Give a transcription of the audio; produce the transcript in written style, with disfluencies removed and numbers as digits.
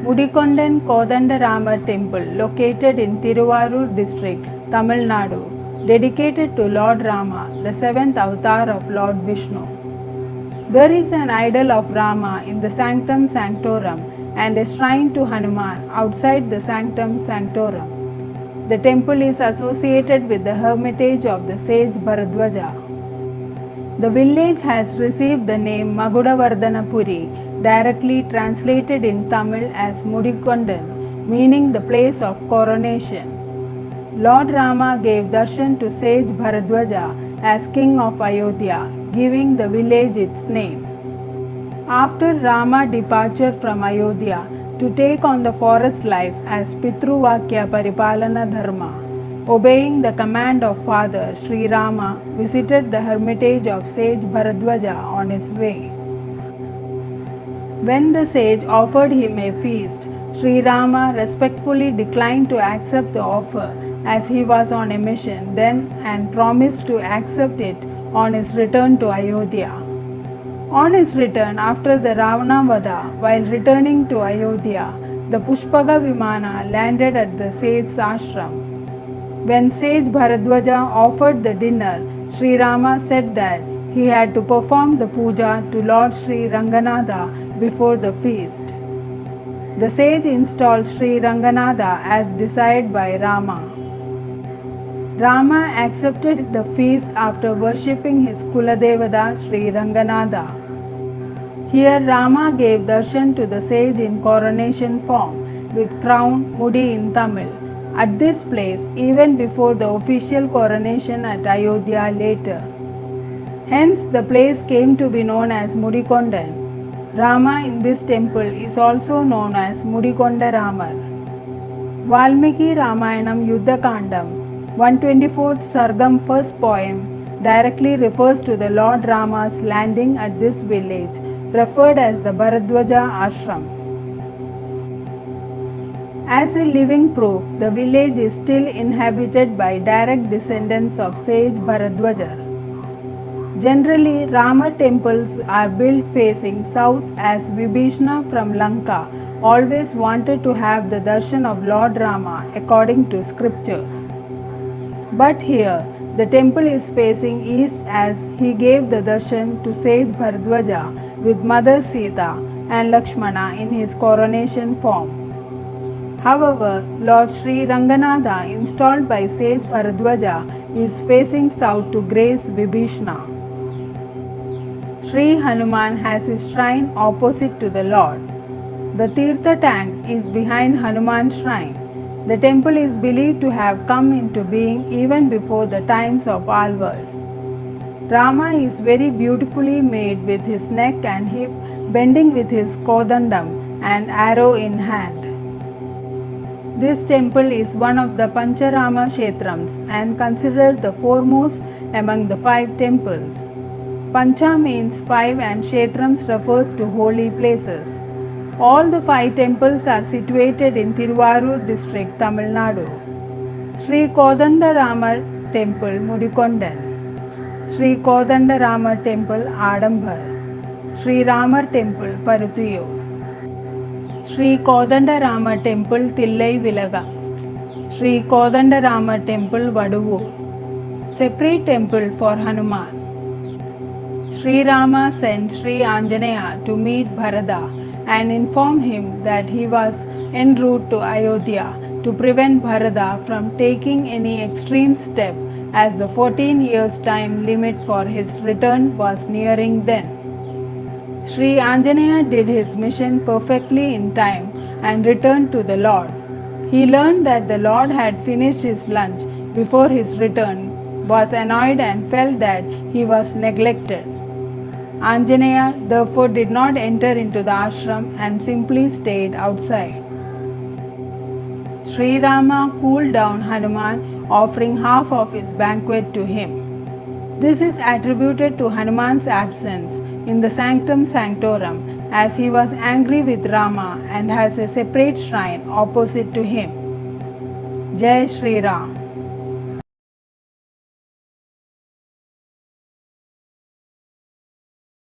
Mudikondan Kodandaramar Temple located in Tiruvarur district, Tamil Nadu, dedicated to Lord Rama, the seventh avatar of Lord Vishnu. There is an idol of Rama in the Sanctum Sanctorum and a shrine to Hanuman outside the Sanctum Sanctorum. The temple is associated with the hermitage of the sage Bharadwaja. The village has received the name Magudavardhanapuri, directly translated in Tamil as Mudikondan, meaning the place of coronation. Lord Rama gave darshan to sage Bharadwaja as king of Ayodhya, giving the village its name. After Rama's departure from Ayodhya to take on the forest life as Pitruvakya Paripalana Dharma, obeying the command of father, Sri Rama visited the hermitage of sage Bharadwaja on his way. When the sage offered him a feast, Sri Rama respectfully declined to accept the offer as he was on a mission then and promised to accept it on his return to Ayodhya. On his return after the Ravana Vada, while returning to Ayodhya, the Pushpaga Vimana landed at the sage's ashram. When sage Bharadwaja offered the dinner, Sri Rama said that he had to perform the puja to Lord Sri Ranganatha before the feast. The sage installed Sri Ranganatha as desired by Rama. Rama accepted the feast after worshipping his Kuladevada Sri Ranganatha. Here Rama gave darshan to the sage in coronation form with crown mudi in Tamil. At this place, even before the official coronation at Ayodhya later. Hence, the place came to be known as Mudikondan. Rama in this temple is also known as Mudikonda Ramar. Valmiki Ramayanam Yuddha Kandam, 124th Sargam first poem, directly refers to the Lord Rama's landing at this village, referred as the Bharadwaja Ashram. As a living proof, the village is still inhabited by direct descendants of sage Bharadwaja. Generally, Rama temples are built facing south as Vibhishna from Lanka always wanted to have the darshan of Lord Rama according to scriptures. But here, the temple is facing east as he gave the darshan to sage Bharadwaja with Mother Sita and Lakshmana in his coronation form. However, Lord Sri Ranganatha installed by sage Bharadwaja is facing south to grace Vibhishna. Sri Hanuman has his shrine opposite to the Lord. The Tirtha tank is behind Hanuman's shrine. The temple is believed to have come into being even before the times of Alvars. Rama is very beautifully made with his neck and hip bending with his kodandam and arrow in hand. This temple is one of the Pancharama Kshetrams and considered the foremost among the 5 temples. Pancha means 5 and Kshetrams refers to holy places. All the 5 temples are situated in Tiruvarur district, Tamil Nadu. Sri Kodandaramar Temple, Mudikondan. Sri Kodandaramar Temple, Adambar. Sri Ramar Temple, Parutiyur. Sri Kodandaramar Temple, Tillai Vilaga. Sri Kodandaramar Temple, Vaduvur. Separate temple for Hanuman. Sri Rama sent Sri Anjaneya to meet Bharata and inform him that he was en route to Ayodhya to prevent Bharata from taking any extreme step as the 14 years time limit for his return was nearing then. Sri Anjaneya did his mission perfectly in time and returned to the Lord. He learned that the Lord had finished his lunch before his return, was annoyed and felt that he was neglected. Anjaneya therefore did not enter into the ashram and simply stayed outside. Sri Rama cooled down Hanuman, offering half of his banquet to him. This is attributed to Hanuman's absence in the Sanctum Sanctorum as he was angry with Rama and has a separate shrine opposite to him. Jai Shri Ram.